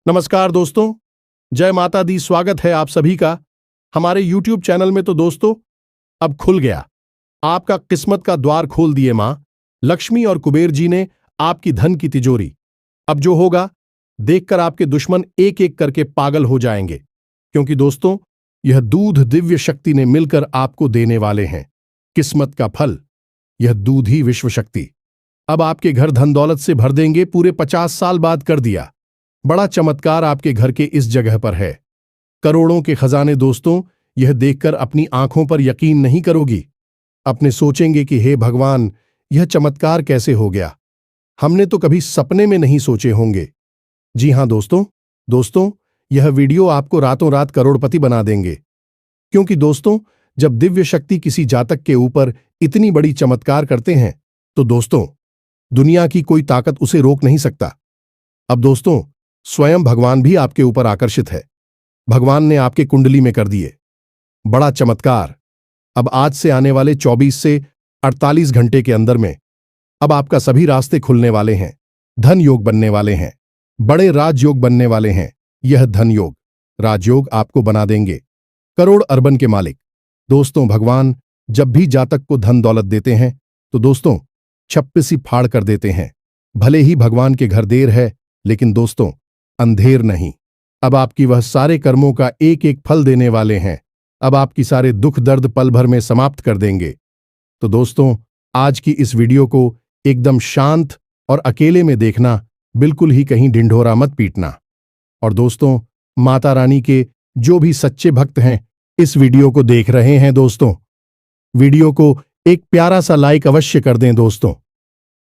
नमस्कार दोस्तों, जय माता दी। स्वागत है आप सभी का हमारे YouTube चैनल में। तो दोस्तों, अब खुल गया, आपका किस्मत का द्वार खोल दिए मां लक्ष्मी और कुबेर जी ने आपकी धन की तिजोरी। अब जो होगा देखकर आपके दुश्मन एक एक करके पागल हो जाएंगे, क्योंकि दोस्तों यह दूध दिव्य शक्ति ने मिलकर आपको देने वाले हैं किस्मत का फल। यह दूध ही विश्व शक्ति अब आपके घर धन दौलत से भर देंगे। पूरे 50 साल बाद कर दिया बड़ा चमत्कार आपके घर के इस जगह पर है। करोड़ों के खजाने। दोस्तों, यह देखकर अपनी आंखों पर यकीन नहीं करोगी। अपने सोचेंगे कि हे भगवान, यह चमत्कार कैसे हो गया, हमने तो कभी सपने में नहीं सोचे होंगे। जी हां दोस्तों, यह वीडियो आपको रातों रात करोड़पति बना देंगे, क्योंकि दोस्तों जब दिव्य शक्ति किसी जातक के ऊपर इतनी बड़ी चमत्कार करते हैं तो दोस्तों दुनिया की कोई ताकत उसे रोक नहीं सकता। अब दोस्तों स्वयं भगवान भी आपके ऊपर आकर्षित है। भगवान ने आपके कुंडली में कर दिए बड़ा चमत्कार। अब आज से आने वाले 24 से 48 घंटे के अंदर में अब आपका सभी रास्ते खुलने वाले हैं। धन योग बनने वाले हैं, बड़े राजयोग बनने वाले हैं। यह धन योग राजयोग आपको बना देंगे करोड़ अरबन के मालिक। दोस्तों भगवान जब भी जातक को धन दौलत देते हैं तो दोस्तों छप्पी फाड़ कर देते हैं। भले ही भगवान के घर देर है, लेकिन दोस्तों अंधेर नहीं। अब आपकी वह सारे कर्मों का एक एक फल देने वाले हैं। अब आपकी सारे दुख दर्द पल भर में समाप्त कर देंगे। तो दोस्तों आज की इस वीडियो को एकदम शांत और अकेले में देखना, बिल्कुल ही कहीं ढिंढोरा मत पीटना। और दोस्तों माता रानी के जो भी सच्चे भक्त हैं इस वीडियो को देख रहे हैं, दोस्तों वीडियो को एक प्यारा सा लाइक अवश्य कर दें। दोस्तों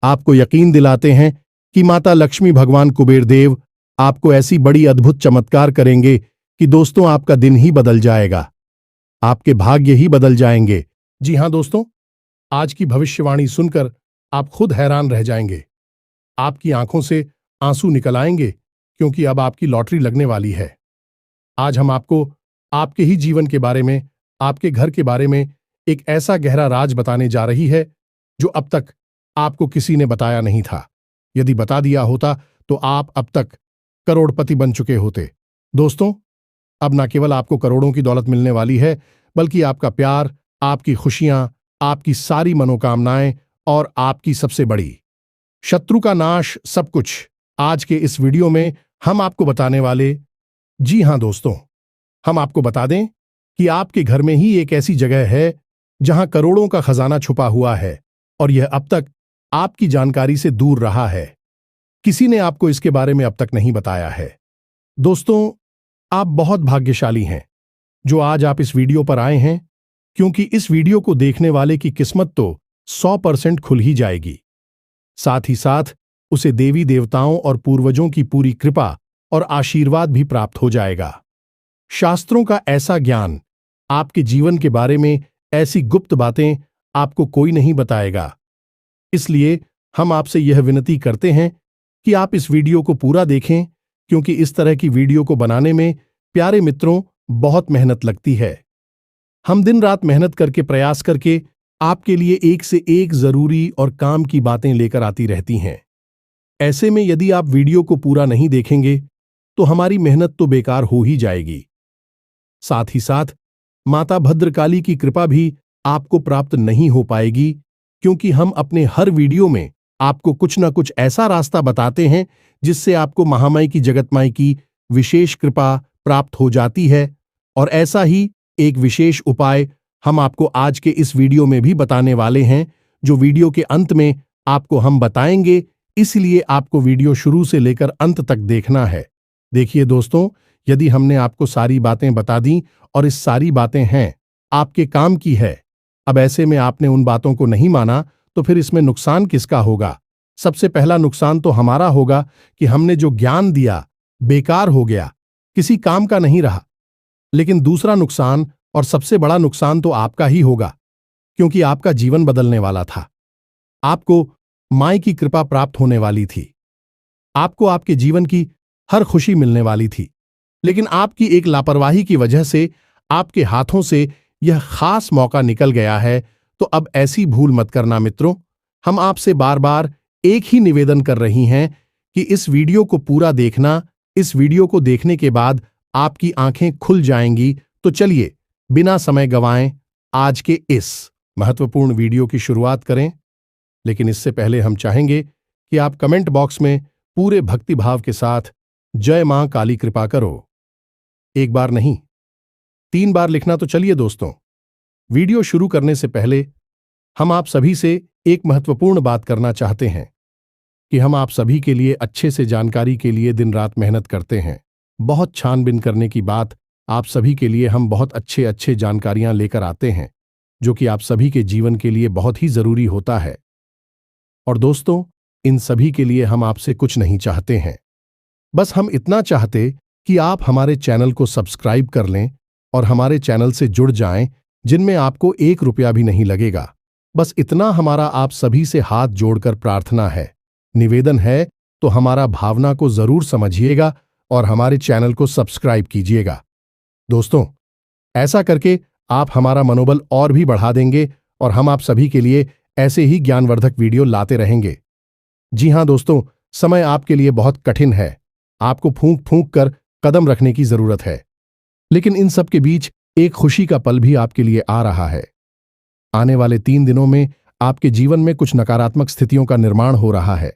आपको यकीन दिलाते हैं कि माता लक्ष्मी भगवान कुबेर देव आपको ऐसी बड़ी अद्भुत चमत्कार करेंगे कि दोस्तों आपका दिन ही बदल जाएगा, आपके भाग्य ही बदल जाएंगे। जी हां दोस्तों, आज की भविष्यवाणी सुनकर आप खुद हैरान रह जाएंगे। आपकी आंखों से आंसू निकल आएंगे, क्योंकि अब आपकी लॉटरी लगने वाली है। आज हम आपको आपके ही जीवन के बारे में, आपके घर के बारे में एक ऐसा गहरा राज बताने जा रही है जो अब तक आपको किसी ने बताया नहीं था। यदि बता दिया होता तो आप अब तक करोड़पति बन चुके होते। दोस्तों अब न केवल आपको करोड़ों की दौलत मिलने वाली है, बल्कि आपका प्यार, आपकी खुशियां, आपकी सारी मनोकामनाएं और आपकी सबसे बड़ी शत्रु का नाश, सब कुछ आज के इस वीडियो में हम आपको बताने वाले। जी हां दोस्तों, हम आपको बता दें कि आपके घर में ही एक ऐसी जगह है जहां करोड़ों का खजाना छुपा हुआ है, और यह अब तक आपकी जानकारी से दूर रहा है। किसी ने आपको इसके बारे में अब तक नहीं बताया है। दोस्तों आप बहुत भाग्यशाली हैं जो आज आप इस वीडियो पर आए हैं, क्योंकि इस वीडियो को देखने वाले की किस्मत तो 100% खुल ही जाएगी। साथ ही साथ उसे देवी देवताओं और पूर्वजों की पूरी कृपा और आशीर्वाद भी प्राप्त हो जाएगा। शास्त्रों का ऐसा ज्ञान, आपके जीवन के बारे में ऐसी गुप्त बातें आपको कोई नहीं बताएगा। इसलिए हम आपसे यह विनती करते हैं कि आप इस वीडियो को पूरा देखें, क्योंकि इस तरह की वीडियो को बनाने में प्यारे मित्रों बहुत मेहनत लगती है। हम दिन रात मेहनत करके, प्रयास करके आपके लिए एक से एक जरूरी और काम की बातें लेकर आती रहती हैं। ऐसे में यदि आप वीडियो को पूरा नहीं देखेंगे तो हमारी मेहनत तो बेकार हो ही जाएगी। साथ ही साथ माता भद्रकाली की कृपा भी आपको प्राप्त नहीं हो पाएगी, क्योंकि हम अपने हर वीडियो में आपको कुछ न कुछ ऐसा रास्ता बताते हैं जिससे आपको महामाई की, जगतमाई की विशेष कृपा प्राप्त हो जाती है। और ऐसा ही एक विशेष उपाय हम आपको आज के इस वीडियो में भी बताने वाले हैं, जो वीडियो के अंत में आपको हम बताएंगे। इसलिए आपको वीडियो शुरू से लेकर अंत तक देखना है। देखिए दोस्तों, यदि हमने आपको सारी बातें बता दी और इस सारी बातें हैं आपके काम की है, अब ऐसे में आपने उन बातों को नहीं माना तो फिर इसमें नुकसान किसका होगा? सबसे पहला नुकसान तो हमारा होगा कि हमने जो ज्ञान दिया बेकार हो गया, किसी काम का नहीं रहा। लेकिन दूसरा नुकसान और सबसे बड़ा नुकसान तो आपका ही होगा, क्योंकि आपका जीवन बदलने वाला था। आपको माई की कृपा प्राप्त होने वाली थी, आपको आपके जीवन की हर खुशी मिलने वाली थी। लेकिन आपकी एक लापरवाही की वजह से आपके हाथों से यह खास मौका निकल गया है। तो अब ऐसी भूल मत करना मित्रों। हम आपसे बार बार एक ही निवेदन कर रही हैं कि इस वीडियो को पूरा देखना, इस वीडियो को देखने के बाद आपकी आंखें खुल जाएंगी। तो चलिए बिना समय गंवाएं आज के इस महत्वपूर्ण वीडियो की शुरुआत करें। लेकिन इससे पहले हम चाहेंगे कि आप कमेंट बॉक्स में पूरे भक्तिभाव के साथ जय मां काली कृपा करो। एक बार नहीं, 3 बार लिखना। तो चलिए दोस्तों, वीडियो शुरू करने से पहले हम आप सभी से एक महत्वपूर्ण बात करना चाहते हैं कि हम आप सभी के लिए अच्छे से जानकारी के लिए दिन रात मेहनत करते हैं। बहुत छानबीन करने की बात, आप सभी के लिए हम बहुत अच्छे जानकारियां लेकर आते हैं जो कि आप सभी के जीवन के लिए बहुत ही जरूरी होता है। और दोस्तों, इन सभी के लिए हम आपसे कुछ नहीं चाहते हैं, बस हम इतना चाहते कि आप हमारे चैनल को सब्सक्राइब कर लें और हमारे चैनल से जुड़ जाएं, जिनमें आपको 1 रुपया भी नहीं लगेगा। बस इतना हमारा आप सभी से हाथ जोड़कर प्रार्थना है, निवेदन है। तो हमारा भावना को जरूर समझिएगा और हमारे चैनल को सब्सक्राइब कीजिएगा। दोस्तों, ऐसा करके आप हमारा मनोबल और भी बढ़ा देंगे और हम आप सभी के लिए ऐसे ही ज्ञानवर्धक वीडियो लाते रहेंगे। जी हां दोस्तों, समय आपके लिए बहुत कठिन है। आपको फूंक फूंक कर कदम रखने की जरूरत है। लेकिन इन सब के बीच एक खुशी का पल भी आपके लिए आ रहा है। आने वाले 3 दिनों में आपके जीवन में कुछ नकारात्मक स्थितियों का निर्माण हो रहा है।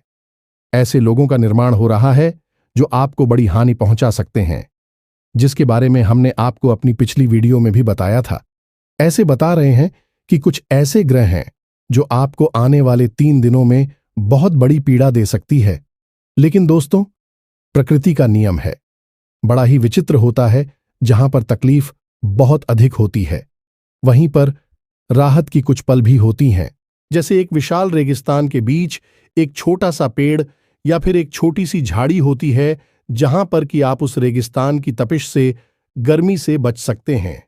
ऐसे लोगों का निर्माण हो रहा है जो आपको बड़ी हानि पहुंचा सकते हैं, जिसके बारे में हमने आपको अपनी पिछली वीडियो में भी बताया था। ऐसे बता रहे हैं कि कुछ ऐसे ग्रह हैं जो आपको आने वाले 3 दिनों में बहुत बड़ी पीड़ा दे सकती है। लेकिन दोस्तों, प्रकृति का नियम है, बड़ा ही विचित्र होता है। जहां पर तकलीफ बहुत अधिक होती है, वहीं पर राहत की कुछ पल भी होती हैं। जैसे एक विशाल रेगिस्तान के बीच एक छोटा सा पेड़ या फिर एक छोटी सी झाड़ी होती है, जहां पर कि आप उस रेगिस्तान की तपिश से, गर्मी से बच सकते हैं,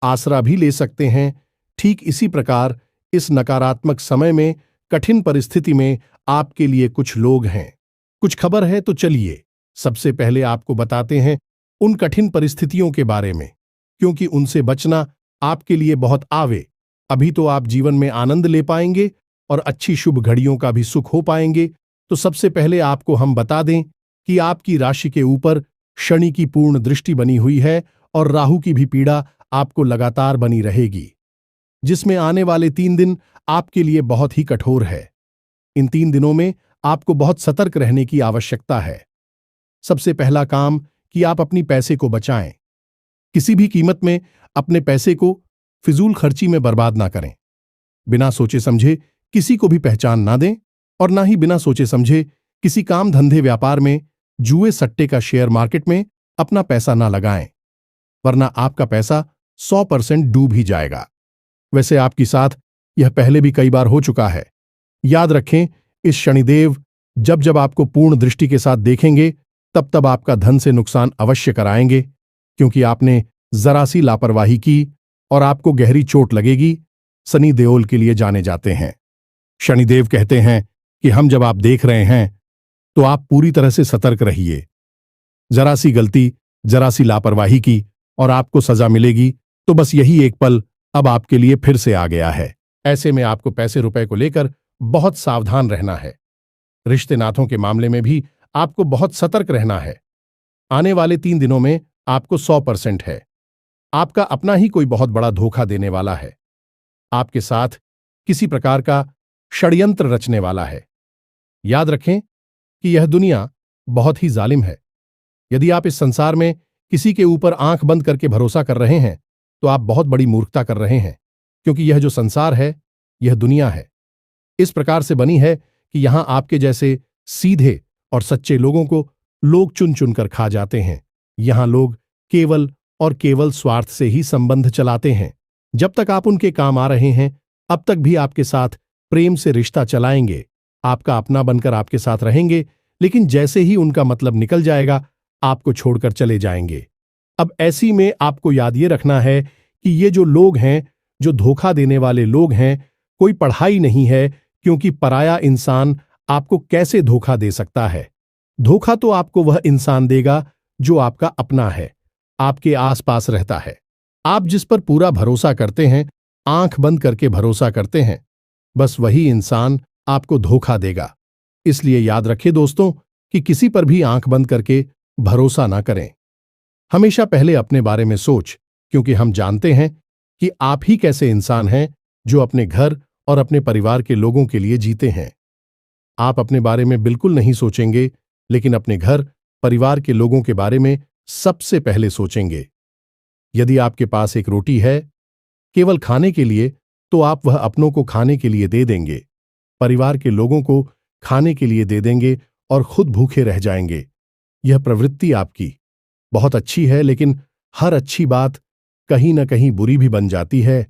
आसरा भी ले सकते हैं। ठीक इसी प्रकार इस नकारात्मक समय में, कठिन परिस्थिति में आपके लिए कुछ लोग हैं। कुछ खबर है, तो चलिए सबसे पहले आपको बताते हैं उन कठिन परिस्थितियों के बारे में, क्योंकि उनसे बचना आपके लिए बहुत आवे। अभी तो आप जीवन में आनंद ले पाएंगे और अच्छी शुभ घड़ियों का भी सुख हो पाएंगे। तो सबसे पहले आपको हम बता दें कि आपकी राशि के ऊपर शनि की पूर्ण दृष्टि बनी हुई है और राहु की भी पीड़ा आपको लगातार बनी रहेगी, जिसमें आने वाले 3 दिन आपके लिए बहुत ही कठोर है। इन 3 दिनों में आपको बहुत सतर्क रहने की आवश्यकता है। सबसे पहला काम कि आप अपनी पैसे को बचाएं। किसी भी कीमत में अपने पैसे को फिजूल खर्ची में बर्बाद ना करें। बिना सोचे समझे किसी को भी पहचान ना दें और ना ही बिना सोचे समझे किसी काम धंधे व्यापार में, जुए सट्टे का शेयर मार्केट में अपना पैसा ना लगाएं, वरना आपका पैसा 100% डूब ही जाएगा। वैसे आपके साथ यह पहले भी कई बार हो चुका है। याद रखें, इस शनिदेव जब जब आपको पूर्ण दृष्टि के साथ देखेंगे, तब तब आपका धन से नुकसान अवश्य कराएंगे, क्योंकि आपने जरा सी लापरवाही की और आपको गहरी चोट लगेगी। शनि देओल के लिए जाने जाते हैं। शनिदेव कहते हैं कि हम जब आप देख रहे हैं तो आप पूरी तरह से सतर्क रहिए। जरा सी गलती, जरा सी लापरवाही की और आपको सजा मिलेगी। तो बस यही एक पल अब आपके लिए फिर से आ गया है। ऐसे में आपको पैसे रुपए को लेकर बहुत सावधान रहना है। रिश्ते नातों के मामले में भी आपको बहुत सतर्क रहना है। आने वाले 3 दिनों में आपको 100% है। आपका अपना ही कोई बहुत बड़ा धोखा देने वाला है। आपके साथ किसी प्रकार का षड्यंत्र रचने वाला है। याद रखें कि यह दुनिया बहुत ही जालिम है। यदि आप इस संसार में किसी के ऊपर आंख बंद करके भरोसा कर रहे हैं, तो आप बहुत बड़ी मूर्खता कर रहे हैं, क्योंकि यह जो संसार है, यह दुनिया है, इस प्रकार से बनी है कि यहां आपके जैसे सीधे और सच्चे लोगों को लोग चुन चुनकर खा जाते हैं। यहां लोग केवल और केवल स्वार्थ से ही संबंध चलाते हैं। जब तक आप उनके काम आ रहे हैं, अब तक भी आपके साथ प्रेम से रिश्ता चलाएंगे, आपका अपना बनकर आपके साथ रहेंगे, लेकिन जैसे ही उनका मतलब निकल जाएगा, आपको छोड़कर चले जाएंगे। अब ऐसी में आपको याद ये रखना है कि ये जो लोग हैं, जो धोखा देने वाले लोग हैं, कोई पढ़ाई नहीं है, क्योंकि पराया इंसान आपको कैसे धोखा दे सकता है। धोखा तो आपको वह इंसान देगा जो आपका अपना है, आपके आसपास रहता है, आप जिस पर पूरा भरोसा करते हैं, आंख बंद करके भरोसा करते हैं, बस वही इंसान आपको धोखा देगा। इसलिए याद रखें दोस्तों कि किसी पर भी आंख बंद करके भरोसा ना करें। हमेशा पहले अपने बारे में सोच, क्योंकि हम जानते हैं कि आप ही कैसे इंसान हैं जो अपने घर और अपने परिवार के लोगों के लिए जीते हैं। आप अपने बारे में बिल्कुल नहीं सोचेंगे, लेकिन अपने घर, परिवार के लोगों के बारे में सबसे पहले सोचेंगे। यदि आपके पास एक रोटी है केवल खाने के लिए, तो आप वह अपनों को खाने के लिए दे देंगे, परिवार के लोगों को खाने के लिए दे देंगे और खुद भूखे रह जाएंगे। यह प्रवृत्ति आपकी बहुत अच्छी है, लेकिन हर अच्छी बात कहीं ना कहीं बुरी भी बन जाती है,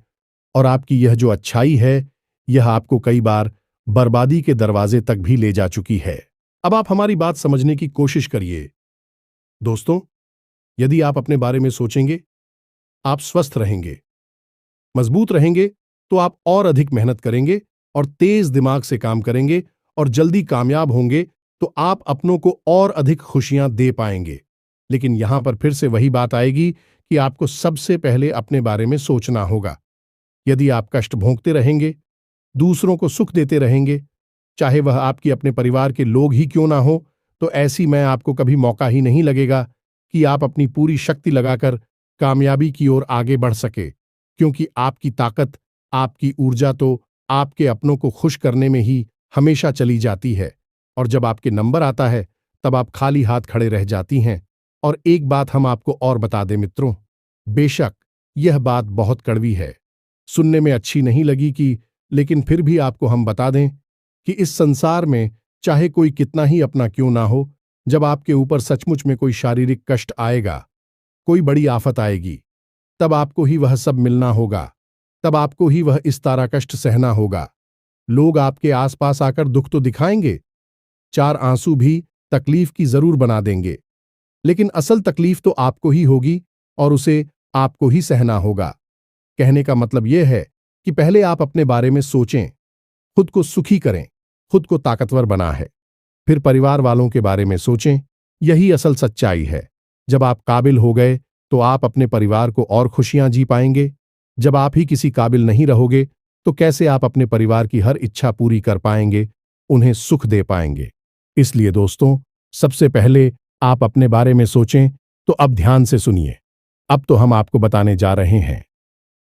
और आपकी यह जो अच्छाई है यह आपको कई बार बर्बादी के दरवाजे तक भी ले जा चुकी है। अब आप हमारी बात समझने की कोशिश करिए। दोस्तों, यदि आप अपने बारे में सोचेंगे, आप स्वस्थ रहेंगे, मजबूत रहेंगे, तो आप और अधिक मेहनत करेंगे और तेज दिमाग से काम करेंगे और जल्दी कामयाब होंगे, तो आप अपनों को और अधिक खुशियां दे पाएंगे। लेकिन यहां पर फिर से वही बात आएगी कि आपको सबसे पहले अपने बारे में सोचना होगा। यदि आप कष्ट भोगते रहेंगे, दूसरों को सुख देते रहेंगे, चाहे वह आपकी अपने परिवार के लोग ही क्यों ना हो, तो ऐसी में आपको कभी मौका ही नहीं लगेगा कि आप अपनी पूरी शक्ति लगाकर कामयाबी की ओर आगे बढ़ सके, क्योंकि आपकी ताकत, आपकी ऊर्जा तो आपके अपनों को खुश करने में ही हमेशा चली जाती है। और जब आपके नंबर आता है, तब आप खाली हाथ खड़े रह जाती हैं। और एक बात हम आपको और बता दें मित्रों, बेशक यह बात बहुत कड़वी है, सुनने में अच्छी नहीं लगी कि, लेकिन फिर भी आपको हम बता दें कि इस संसार में चाहे कोई कितना ही अपना क्यों ना हो, जब आपके ऊपर सचमुच में कोई शारीरिक कष्ट आएगा, कोई बड़ी आफत आएगी, तब आपको ही वह सब मिलना होगा, तब आपको ही वह इस तारा कष्ट सहना होगा। लोग आपके आसपास आकर दुख तो दिखाएंगे, चार आंसू भी तकलीफ की जरूर बना देंगे, लेकिन असल तकलीफ तो आपको ही होगी और उसे आपको ही सहना होगा। कहने का मतलब यह है कि पहले आप अपने बारे में सोचें, खुद को सुखी करें, खुद को ताकतवर बना है, फिर परिवार वालों के बारे में सोचें। यही असल सच्चाई है। जब आप काबिल हो गए, तो आप अपने परिवार को और खुशियां जी पाएंगे। जब आप ही किसी काबिल नहीं रहोगे, तो कैसे आप अपने परिवार की हर इच्छा पूरी कर पाएंगे, उन्हें सुख दे पाएंगे। इसलिए दोस्तों, सबसे पहले आप अपने बारे में सोचें। तो अब ध्यान से सुनिए, अब तो हम आपको बताने जा रहे हैं,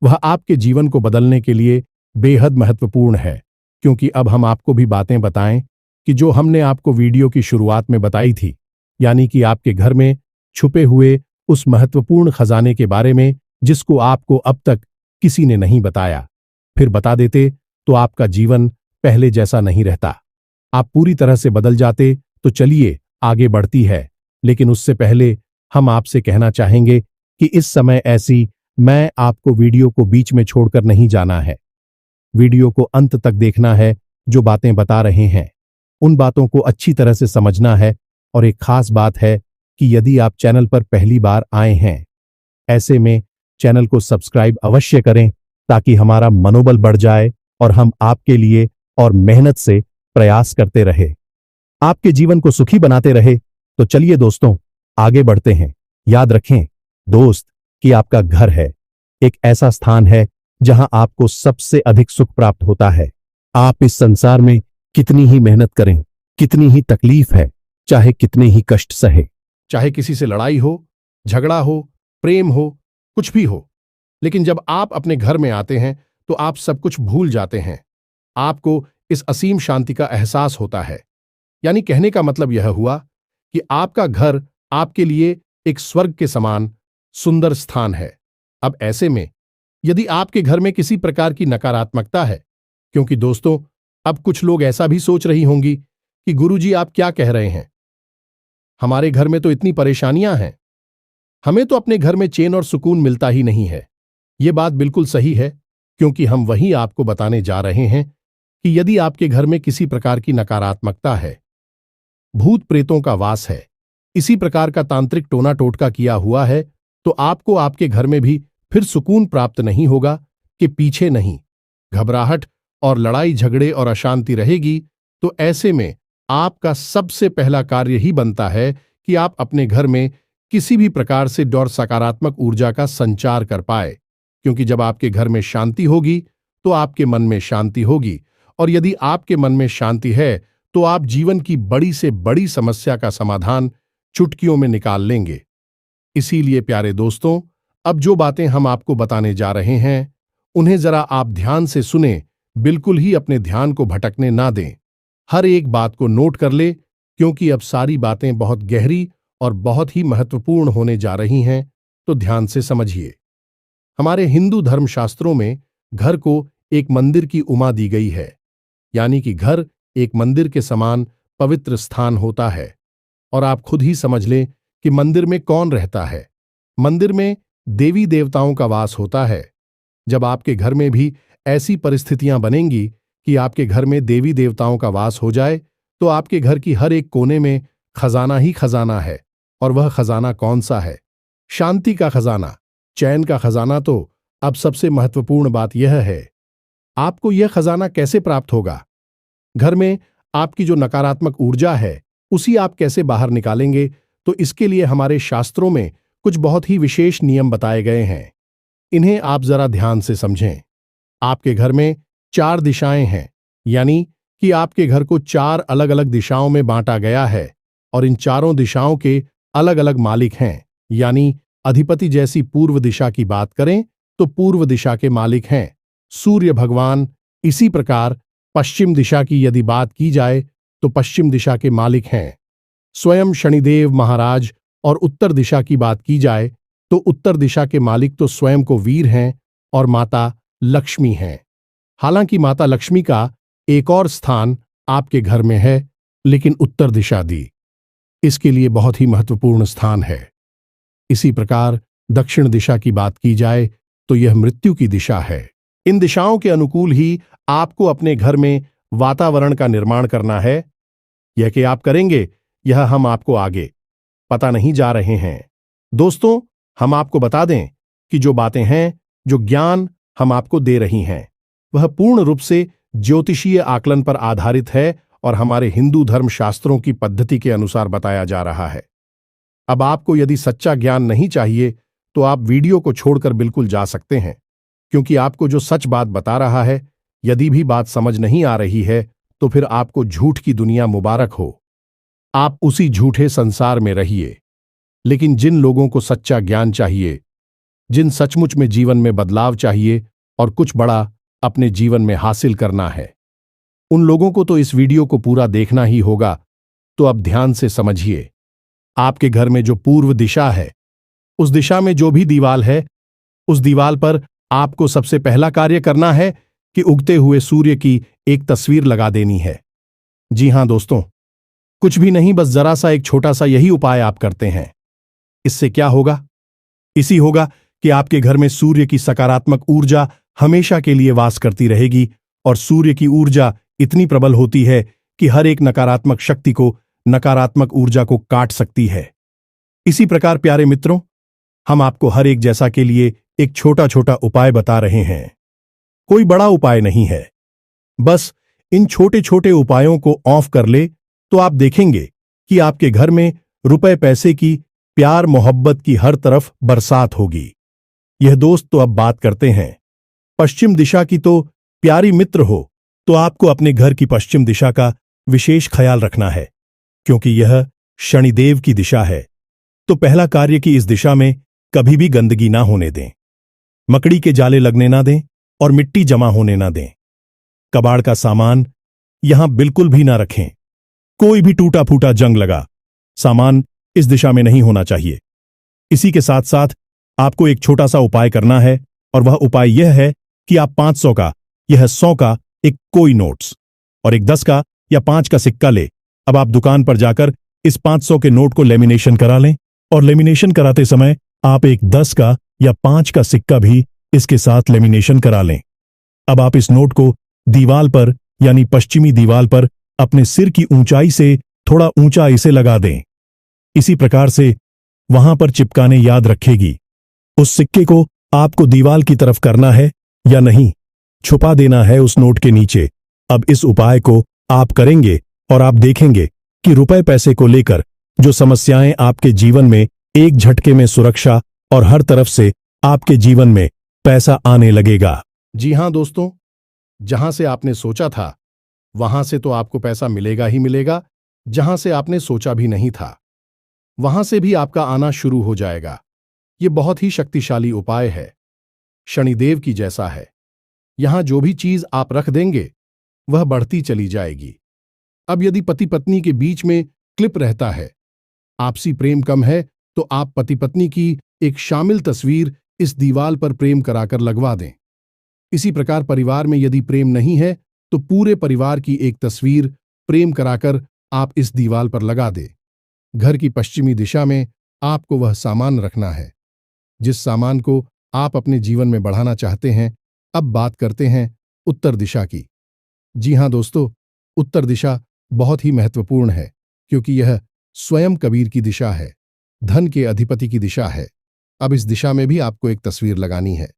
वह आपके जीवन को बदलने के लिए बेहद महत्वपूर्ण है, क्योंकि अब हम आपको भी बातें बताएं कि जो हमने आपको वीडियो की शुरुआत में बताई थी, यानी कि आपके घर में छुपे हुए उस महत्वपूर्ण खजाने के बारे में, जिसको आपको अब तक किसी ने नहीं बताया। फिर बता देते तो आपका जीवन पहले जैसा नहीं रहता, आप पूरी तरह से बदल जाते। तो चलिए आगे बढ़ती है, लेकिन उससे पहले हम आपसे कहना चाहेंगे कि इस समय ऐसी मैं आपको वीडियो को बीच में छोड़कर नहीं जाना है। वीडियो को अंत तक देखना है। जो बातें बता रहे हैं उन बातों को अच्छी तरह से समझना है। और एक खास बात है कि यदि आप चैनल पर पहली बार आए हैं, ऐसे में चैनल को सब्सक्राइब अवश्य करें, ताकि हमारा मनोबल बढ़ जाए और हम आपके लिए और मेहनत से प्रयास करते रहे, आपके जीवन को सुखी बनाते रहे। तो चलिए दोस्तों, आगे बढ़ते हैं। याद रखें दोस्त कि आपका घर है एक ऐसा स्थान है जहां आपको सबसे अधिक सुख प्राप्त होता है। आप इस संसार में कितनी ही मेहनत करें, कितनी ही तकलीफ है, चाहे कितने ही कष्ट सहे, चाहे किसी से लड़ाई हो, झगड़ा हो, प्रेम हो, कुछ भी हो, लेकिन जब आप अपने घर में आते हैं तो आप सब कुछ भूल जाते हैं। आपको इस असीम शांति का एहसास होता है। यानी कहने का मतलब यह हुआ कि आपका घर आपके लिए एक स्वर्ग के समान सुंदर स्थान है। अब ऐसे में यदि आपके घर में किसी प्रकार की नकारात्मकता है, क्योंकि दोस्तों अब कुछ लोग ऐसा भी सोच रही होंगी कि गुरुजी आप क्या कह रहे हैं, हमारे घर में तो इतनी परेशानियां हैं, हमें तो अपने घर में चैन और सुकून मिलता ही नहीं है। यह बात बिल्कुल सही है, क्योंकि हम वही आपको बताने जा रहे हैं कि यदि आपके घर में किसी प्रकार की नकारात्मकता है, भूत प्रेतों का वास है, इसी प्रकार का तांत्रिक टोना टोटका किया हुआ है, तो आपको आपके घर में भी फिर सुकून प्राप्त नहीं होगा कि पीछे नहीं, घबराहट और लड़ाई झगड़े और अशांति रहेगी। तो ऐसे में आपका सबसे पहला कार्य ही बनता है कि आप अपने घर में किसी भी प्रकार से डर सकारात्मक ऊर्जा का संचार कर पाए, क्योंकि जब आपके घर में शांति होगी तो आपके मन में शांति होगी, और यदि आपके मन में शांति है तो आप जीवन की बड़ी से बड़ी समस्या का समाधान चुटकियों में निकाल लेंगे। इसीलिए प्यारे दोस्तों, अब जो बातें हम आपको बताने जा रहे हैं उन्हें जरा आप ध्यान से सुने, बिल्कुल ही अपने ध्यान को भटकने ना दें। हर एक बात को नोट कर ले, क्योंकि अब सारी बातें बहुत गहरी और बहुत ही महत्वपूर्ण होने जा रही हैं, तो ध्यान से समझिए। हमारे हिंदू धर्मशास्त्रों में घर को एक मंदिर की उपमा दी गई है, यानी कि घर एक मंदिर के समान पवित्र स्थान होता है। और आप खुद ही समझ लें कि मंदिर में कौन रहता है। मंदिर में देवी देवताओं का वास होता है। जब आपके घर में भी ऐसी परिस्थितियां बनेंगी कि आपके घर में देवी देवताओं का वास हो जाए, तो आपके घर की हर एक कोने में खजाना ही खजाना है। और वह खजाना कौन सा है? शांति का खजाना, चैन का खजाना। तो अब सबसे महत्वपूर्ण बात यह है, आपको यह खजाना कैसे प्राप्त होगा? घर में आपकी जो नकारात्मक ऊर्जा है उसी आप कैसे बाहर निकालेंगे? तो इसके लिए हमारे शास्त्रों में कुछ बहुत ही विशेष नियम बताए गए हैं। इन्हें आप जरा ध्यान से समझें। आपके घर में 4 दिशाएं हैं, यानी कि आपके घर को 4 अलग अलग दिशाओं में बांटा गया है और इन चारों दिशाओं के अलग अलग मालिक हैं। यानी अधिपति जैसी पूर्व दिशा की बात करें तो पूर्व दिशा के मालिक हैं सूर्य भगवान। इसी प्रकार पश्चिम दिशा की यदि बात की जाए तो पश्चिम दिशा के मालिक हैं स्वयं शनिदेव महाराज। और उत्तर दिशा की बात की जाए तो उत्तर दिशा के मालिक तो स्वयं को वीर हैं और माता लक्ष्मी हैं। हालांकि माता लक्ष्मी का एक और स्थान आपके घर में है, लेकिन उत्तर दिशा दी इसके लिए बहुत ही महत्वपूर्ण स्थान है। इसी प्रकार दक्षिण दिशा की बात की जाए तो यह मृत्यु की दिशा है। इन दिशाओं के अनुकूल ही आपको अपने घर में वातावरण का निर्माण करना है। यह कि आप करेंगे, यह हम आपको आगे पता नहीं जा रहे हैं। दोस्तों, हम आपको बता दें कि जो बातें हैं, जो ज्ञान हम आपको दे रही हैं, वह पूर्ण रूप से ज्योतिषीय आकलन पर आधारित है और हमारे हिंदू धर्म शास्त्रों की पद्धति के अनुसार बताया जा रहा है। अब आपको यदि सच्चा ज्ञान नहीं चाहिए तो आप वीडियो को छोड़कर बिल्कुल जा सकते हैं, क्योंकि आपको जो सच बात बता रहा है, यदि भी बात समझ नहीं आ रही है तो फिर आपको झूठ की दुनिया मुबारक हो। आप उसी झूठे संसार में रहिए। लेकिन जिन लोगों को सच्चा ज्ञान चाहिए, जिन सचमुच में जीवन में बदलाव चाहिए और कुछ बड़ा अपने जीवन में हासिल करना है, उन लोगों को तो इस वीडियो को पूरा देखना ही होगा। तो अब ध्यान से समझिए। आपके घर में जो पूर्व दिशा है, उस दिशा में जो भी दीवाल है, उस दीवाल पर आपको सबसे पहला कार्य करना है कि उगते हुए सूर्य की एक तस्वीर लगा देनी है। जी हां दोस्तों, कुछ भी नहीं, बस जरा सा एक छोटा सा यही उपाय आप करते हैं। इससे क्या होगा? इसी होगा कि आपके घर में सूर्य की सकारात्मक ऊर्जा हमेशा के लिए वास करती रहेगी और सूर्य की ऊर्जा इतनी प्रबल होती है कि हर एक नकारात्मक शक्ति को, नकारात्मक ऊर्जा को काट सकती है। इसी प्रकार प्यारे मित्रों, हम आपको हर एक जैसा के लिए एक छोटा छोटा उपाय बता रहे हैं। कोई बड़ा उपाय नहीं है। बस इन छोटे छोटे उपायों को ऑफ कर ले तो आप देखेंगे कि आपके घर में रुपए पैसे की, प्यार मोहब्बत की हर तरफ बरसात होगी। यह दोस्त, तो अब बात करते हैं पश्चिम दिशा की। तो प्यारी मित्र हो, तो आपको अपने घर की पश्चिम दिशा का विशेष ख्याल रखना है, क्योंकि यह शनिदेव की दिशा है। तो पहला कार्य कि इस दिशा में कभी भी गंदगी ना होने दें, मकड़ी के जाले लगने ना दें और मिट्टी जमा होने ना दें। कबाड़ का सामान यहां बिल्कुल भी ना रखें। कोई भी टूटा फूटा जंग लगा सामान इस दिशा में नहीं होना चाहिए। इसी के साथ साथ आपको एक छोटा सा उपाय करना है, और वह उपाय यह है कि आप 500 का, यह 100 का एक कोई नोट्स और एक 10 का या 5 का सिक्का ले। अब आप दुकान पर जाकर इस 500 के नोट को लेमिनेशन करा लें, और लेमिनेशन कराते समय आप एक 10 का या 5 का सिक्का भी इसके साथ लेमिनेशन करा लें। अब आप इस नोट को दीवाल पर, यानी पश्चिमी दीवाल पर अपने सिर की ऊंचाई से थोड़ा ऊंचा इसे लगा दें। इसी प्रकार से वहां पर चिपकाने याद रखेगी। उस सिक्के को आपको दीवाल की तरफ करना है या नहीं, छुपा देना है उस नोट के नीचे। अब इस उपाय को आप करेंगे और आप देखेंगे कि रुपए पैसे को लेकर जो समस्याएं आपके जीवन में एक झटके में सुरक्षा और हर तरफ से आपके जीवन में पैसा आने लगेगा। जी हां दोस्तों, जहां से आपने सोचा था वहां से तो आपको पैसा मिलेगा ही मिलेगा, जहां से आपने सोचा भी नहीं था। वहां से भी आपका आना शुरू हो जाएगा। ये बहुत ही शक्तिशाली उपाय है, शनिदेव की जैसा है। यहां जो भी चीज आप रख देंगे वह बढ़ती चली जाएगी। अब यदि पति पत्नी के बीच में क्लिप रहता है, आपसी प्रेम कम है, तो आप पति पत्नी की एक शामिल तस्वीर इस दीवार पर प्रेम कराकर लगवा दें। इसी प्रकार परिवार में यदि प्रेम नहीं है तो पूरे परिवार की एक तस्वीर प्रेम कराकर आप इस दीवार पर लगा दें। घर की पश्चिमी दिशा में आपको वह सामान रखना है जिस सामान को आप अपने जीवन में बढ़ाना चाहते हैं। अब बात करते हैं उत्तर दिशा की। जी हां दोस्तों, उत्तर दिशा बहुत ही महत्वपूर्ण है क्योंकि यह स्वयं कबीर की दिशा है, धन के अधिपति की दिशा है। अब इस दिशा में भी आपको एक तस्वीर लगानी है।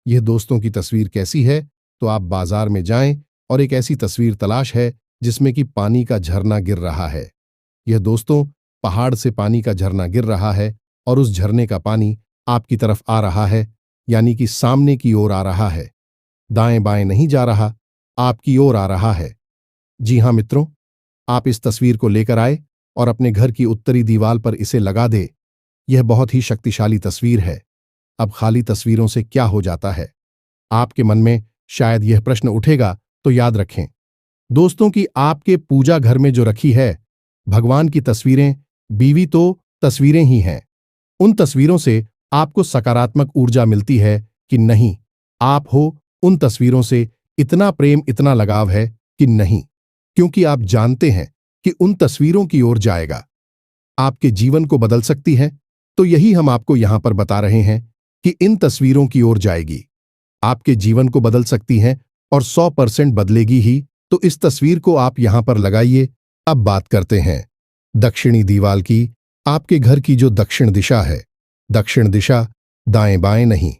यह दोस्तों की तस्वीर कैसी है, तो आप बाजार में जाएं और एक ऐसी तस्वीर तलाश है जिसमें कि पानी का झरना गिर रहा है। यह दोस्तों पहाड़ से पानी का झरना गिर रहा है और उस झरने का पानी आपकी तरफ आ रहा है, यानी कि सामने की ओर आ रहा है, दाएं बाएं नहीं जा रहा, आपकी ओर आ रहा है। जी हां मित्रों, आप इस तस्वीर को लेकर आए और अपने घर की उत्तरी दीवार पर इसे लगा दे। यह बहुत ही शक्तिशाली तस्वीर है। अब खाली तस्वीरों से क्या हो जाता है, आपके मन में शायद यह प्रश्न उठेगा, तो याद रखें दोस्तों कि आपके पूजा घर में जो रखी है भगवान की तस्वीरें, बीवी तो तस्वीरें ही हैं। उन तस्वीरों से आपको सकारात्मक ऊर्जा मिलती है कि नहीं, आप हो उन तस्वीरों से इतना प्रेम, इतना लगाव है कि नहीं, क्योंकि आप जानते हैं कि उन तस्वीरों की ओर जाएगा, आपके जीवन को बदल सकती है। तो यही हम आपको यहां पर बता रहे हैं कि इन तस्वीरों की ओर जाएगी, आपके जीवन को बदल सकती हैं और 100% बदलेगी ही। तो इस तस्वीर को आप यहां पर लगाइए। अब बात करते हैं दक्षिणी दीवार की। आपके घर की जो दक्षिण दिशा है, दक्षिण दिशा दाएं बाएं नहीं,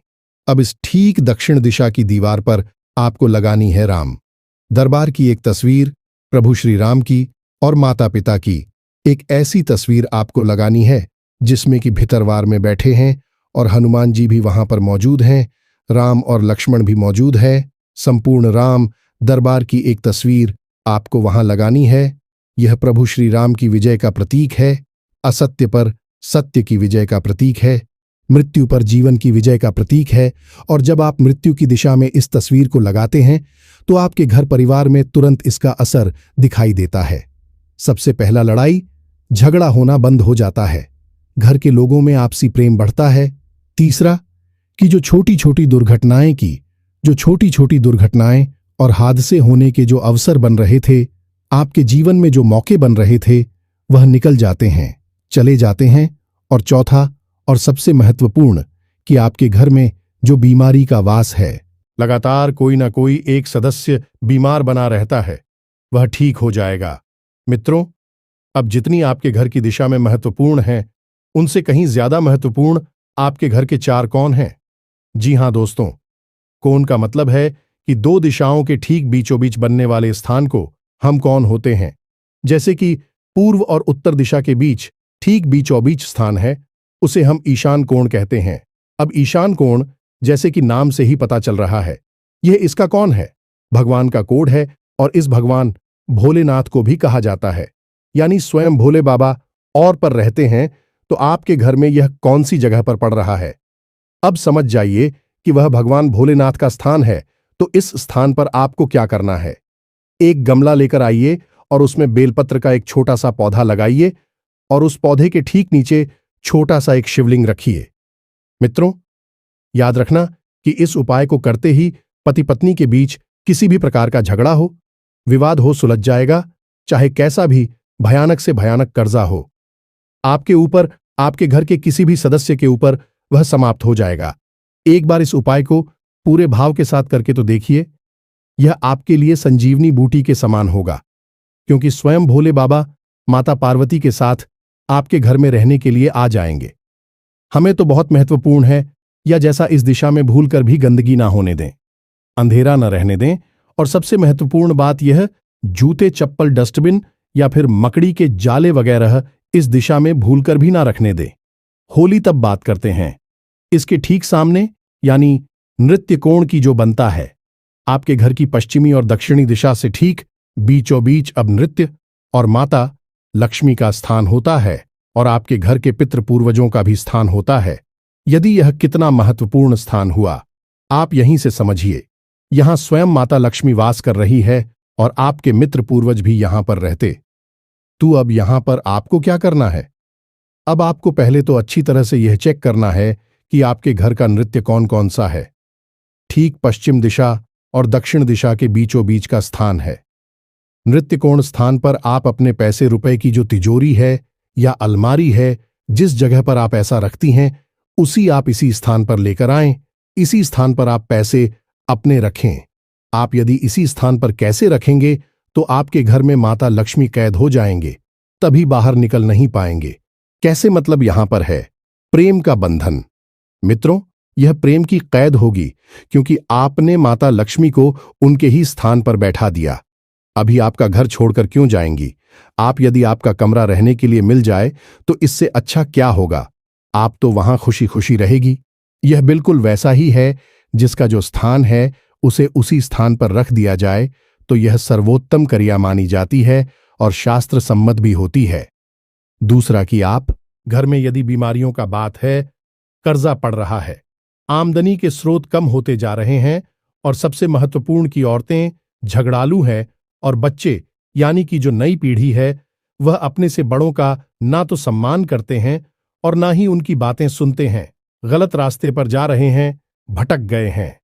अब इस ठीक दक्षिण दिशा की दीवार पर आपको लगानी है राम दरबार की एक तस्वीर, प्रभु श्री राम की और माता पिता की एक ऐसी तस्वीर आपको लगानी है जिसमें कि भितरवार में बैठे हैं और हनुमान जी भी वहां पर मौजूद हैं, राम और लक्ष्मण भी मौजूद है। संपूर्ण राम दरबार की एक तस्वीर आपको वहां लगानी है। यह प्रभु श्री राम की विजय का प्रतीक है, असत्य पर सत्य की विजय का प्रतीक है, मृत्यु पर जीवन की विजय का प्रतीक है। और जब आप मृत्यु की दिशा में इस तस्वीर को लगाते हैं तो आपके घर परिवार में तुरंत इसका असर दिखाई देता है। सबसे पहला, लड़ाई झगड़ा होना बंद हो जाता है, घर के लोगों में आपसी प्रेम बढ़ता है। तीसरा, कि जो छोटी छोटी दुर्घटनाएं और हादसे होने के जो अवसर बन रहे थे, आपके जीवन में जो मौके बन रहे थे, वह निकल जाते हैं, चले जाते हैं। और चौथा और सबसे महत्वपूर्ण, कि आपके घर में जो बीमारी का वास है, लगातार कोई ना कोई एक सदस्य बीमार बना रहता है, वह ठीक हो जाएगा। मित्रों, अब जितनी आपके घर की दिशा में महत्वपूर्ण है, उनसे कहीं ज्यादा महत्वपूर्ण आपके घर के 4 कोण हैं। जी हां दोस्तों, कोण का मतलब है कि 2 दिशाओं के ठीक बीचों बीच बनने वाले स्थान को हम कोण होते हैं। जैसे कि पूर्व और उत्तर दिशा के बीच ठीक बीचों बीच स्थान है, उसे हम ईशान कोण कहते हैं। अब ईशान कोण, जैसे कि नाम से ही पता चल रहा है, यह इसका कौन है, भगवान का कोड है। और इस भगवान भोलेनाथ को भी कहा जाता है, यानी स्वयं भोले बाबा और पर रहते हैं। तो आपके घर में यह कौन सी जगह पर पड़ रहा है, अब समझ जाइए कि वह भगवान भोलेनाथ का स्थान है। तो इस स्थान पर आपको क्या करना है, एक गमला लेकर आइए और उसमें बेलपत्र का एक छोटा सा पौधा लगाइए और उस पौधे के ठीक नीचे छोटा सा एक शिवलिंग रखिए। मित्रों, याद रखना कि इस उपाय को करते ही पति पत्नी के बीच किसी भी प्रकार का झगड़ा हो, विवाद हो, सुलझ जाएगा। चाहे कैसा भी भयानक से भयानक कर्जा हो आपके ऊपर, आपके घर के किसी भी सदस्य के ऊपर, वह समाप्त हो जाएगा। एक बार इस उपाय को पूरे भाव के साथ करके तो देखिए, यह आपके लिए संजीवनी बूटी के समान होगा, क्योंकि स्वयं भोले बाबा माता पार्वती के साथ आपके घर में रहने के लिए आ जाएंगे। हमें तो बहुत महत्वपूर्ण है, या जैसा इस दिशा में भूलकर भी गंदगी ना होने दें, अंधेरा न रहने दें। और सबसे महत्वपूर्ण बात यह, जूते, चप्पल, डस्टबिन या फिर मकड़ी के जाले वगैरह इस दिशा में भूलकर भी ना रखने दें। होली तब बात करते हैं, इसके ठीक सामने यानी नृत्य कोण की जो बनता है, आपके घर की पश्चिमी और दक्षिणी दिशा से ठीक बीचों बीच अब नृत्य और माता लक्ष्मी का स्थान होता है। और आपके घर के पितृ पूर्वजों का भी स्थान होता है। यदि यह कितना महत्वपूर्ण स्थान हुआ, आप यहीं से समझिए। यहां स्वयं माता लक्ष्मी वास कर रही है और आपके मित्र पूर्वज भी यहां पर रहते। अब यहां पर आपको क्या करना है? अब आपको पहले तो अच्छी तरह से यह चेक करना है कि आपके घर का नृत्य कौन कौन सा है। ठीक पश्चिम दिशा और दक्षिण दिशा के बीचों बीच का स्थान है। नृत्य कोण स्थान पर आप अपने पैसे रुपए की जो तिजोरी है या अलमारी है, जिस जगह पर आप ऐसा रखती हैं, उसी आप इसी स्थान पर लेकर आएं। इसी स्थान पर आप पैसे अपने रखें। आप यदि इसी स्थान पर कैसे रखेंगे तो आपके घर में माता लक्ष्मी कैद हो जाएंगे, तभी बाहर निकल नहीं पाएंगे। कैसे? मतलब यहां पर है प्रेम का बंधन। मित्रों, यह प्रेम की कैद होगी क्योंकि आपने माता लक्ष्मी को उनके ही स्थान पर बैठा दिया। अभी आपका घर छोड़कर क्यों जाएंगी? आप यदि आपका कमरा रहने के लिए मिल जाए तो इससे अच्छा क्या होगा? आप तो वहां खुशी खुशी रहेगी। यह बिल्कुल वैसा ही है, जिसका जो स्थान है उसे उसी स्थान पर रख दिया जाए तो यह सर्वोत्तम क्रिया मानी जाती है और शास्त्र सम्मत भी होती है। दूसरा कि आप घर में यदि बीमारियों का बात है, कर्जा पड़ रहा है, आमदनी के स्रोत कम होते जा रहे हैं और सबसे महत्वपूर्ण कि औरतें झगड़ालू हैं और बच्चे यानी कि जो नई पीढ़ी है वह अपने से बड़ों का ना तो सम्मान करते हैं और ना ही उनकी बातें सुनते हैं, गलत रास्ते पर जा रहे हैं, भटक गए हैं।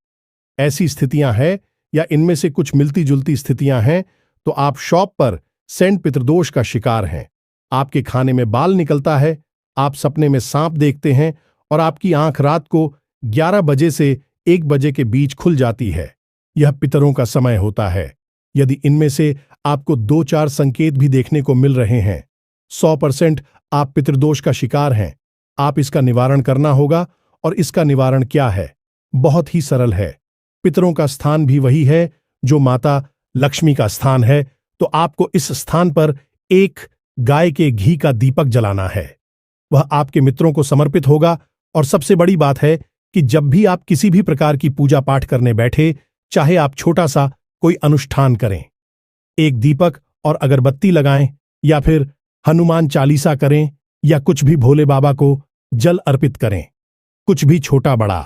ऐसी स्थितियां हैं या इनमें से कुछ मिलती जुलती स्थितियां हैं तो आप शॉप पर सेंट पितृदोष का शिकार हैं। आपके खाने में बाल निकलता है, आप सपने में सांप देखते हैं और आपकी आंख रात को 11 बजे से 1 बजे के बीच खुल जाती है। यह पितरों का समय होता है। यदि इनमें से आपको 2-4 संकेत भी देखने को मिल रहे हैं, 100% आप पितृदोष का शिकार हैं। आप इसका निवारण करना होगा। और इसका निवारण क्या है? बहुत ही सरल है। पितरों का स्थान भी वही है जो माता लक्ष्मी का स्थान है, तो आपको इस स्थान पर एक गाय के घी का दीपक जलाना है। वह आपके मित्रों को समर्पित होगा। और सबसे बड़ी बात है कि जब भी आप किसी भी प्रकार की पूजा पाठ करने बैठे, चाहे आप छोटा सा कोई अनुष्ठान करें, एक दीपक और अगरबत्ती लगाएं या फिर हनुमान चालीसा करें या कुछ भी भोले बाबा को जल अर्पित करें, कुछ भी छोटा बड़ा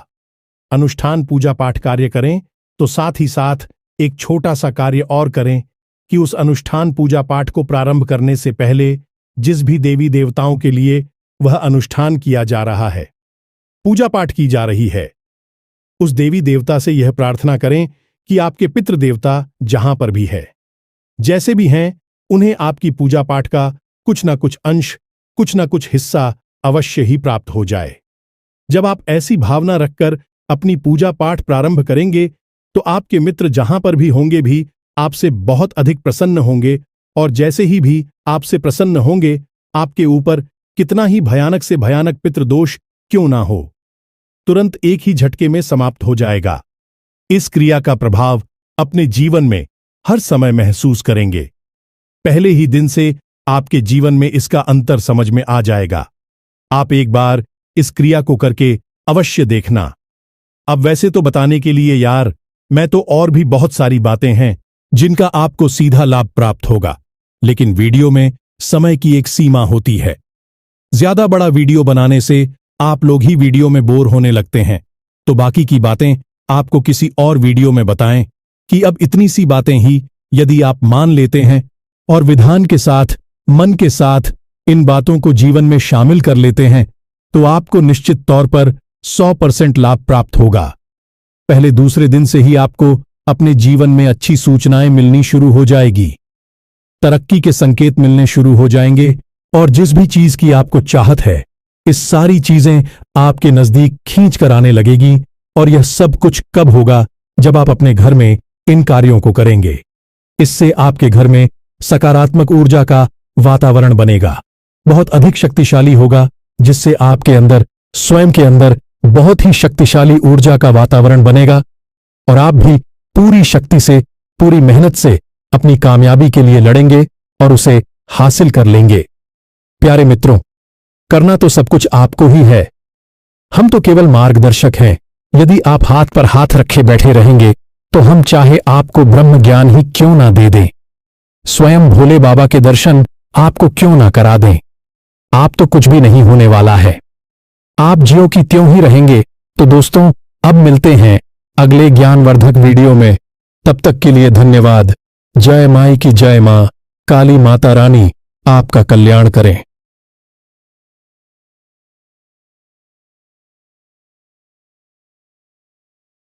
अनुष्ठान पूजा पाठ कार्य करें, तो साथ ही साथ एक छोटा सा कार्य और करें कि उस अनुष्ठान पूजा पाठ को प्रारंभ करने से पहले जिस भी देवी देवताओं के लिए वह अनुष्ठान किया जा रहा है, पूजा पाठ की जा रही है, उस देवी देवता से यह प्रार्थना करें कि आपके पितृ देवता जहां पर भी है, जैसे भी हैं, उन्हें आपकी पूजा पाठ का कुछ ना कुछ अंश, कुछ ना कुछ हिस्सा अवश्य ही प्राप्त हो जाए। जब आप ऐसी भावना रखकर अपनी पूजा पाठ प्रारंभ करेंगे तो आपके मित्र जहां पर भी होंगे भी आपसे बहुत अधिक प्रसन्न होंगे और जैसे ही भी आपसे प्रसन्न होंगे, आपके ऊपर कितना ही भयानक से भयानक पितृदोष क्यों ना हो, तुरंत एक ही झटके में समाप्त हो जाएगा। इस क्रिया का प्रभाव अपने जीवन में हर समय महसूस करेंगे। पहले ही दिन से आपके जीवन में इसका अंतर समझ में आ जाएगा। आप एक बार इस क्रिया को करके अवश्य देखना। अब वैसे तो बताने के लिए यार, मैं तो और भी बहुत सारी बातें हैं जिनका आपको सीधा लाभ प्राप्त होगा, लेकिन वीडियो में समय की एक सीमा होती है। ज्यादा बड़ा वीडियो बनाने से आप लोग ही वीडियो में बोर होने लगते हैं, तो बाकी की बातें आपको किसी और वीडियो में बताएं कि अब इतनी सी बातें ही यदि आप मान लेते हैं और विधान के साथ, मन के साथ इन बातों को जीवन में शामिल कर लेते हैं, तो आपको निश्चित तौर पर 100% लाभ प्राप्त होगा। पहले दूसरे दिन से ही आपको अपने जीवन में अच्छी सूचनाएं मिलनी शुरू हो जाएगी, तरक्की के संकेत मिलने शुरू हो जाएंगे और जिस भी चीज की आपको चाहत है, इस सारी चीजें आपके नजदीक खींच कर आने लगेगी। और यह सब कुछ कब होगा? जब आप अपने घर में इन कार्यों को करेंगे। इससे आपके घर में सकारात्मक ऊर्जा का वातावरण बनेगा, बहुत अधिक शक्तिशाली होगा, जिससे आपके अंदर, स्वयं के अंदर बहुत ही शक्तिशाली ऊर्जा का वातावरण बनेगा और आप भी पूरी शक्ति से, पूरी मेहनत से अपनी कामयाबी के लिए लड़ेंगे और उसे हासिल कर लेंगे। प्यारे मित्रों, करना तो सब कुछ आपको ही है, हम तो केवल मार्गदर्शक हैं। यदि आप हाथ पर हाथ रखे बैठे रहेंगे तो हम चाहे आपको ब्रह्म ज्ञान ही क्यों ना दे दें, स्वयं भोले बाबा के दर्शन आपको क्यों ना करा दें, आप तो कुछ भी नहीं होने वाला है। आप ज्यों की त्यों ही रहेंगे। तो दोस्तों, अब मिलते हैं अगले ज्ञानवर्धक वीडियो में। तब तक के लिए धन्यवाद। जय माई की जय मां, काली माता रानी आपका कल्याण करें।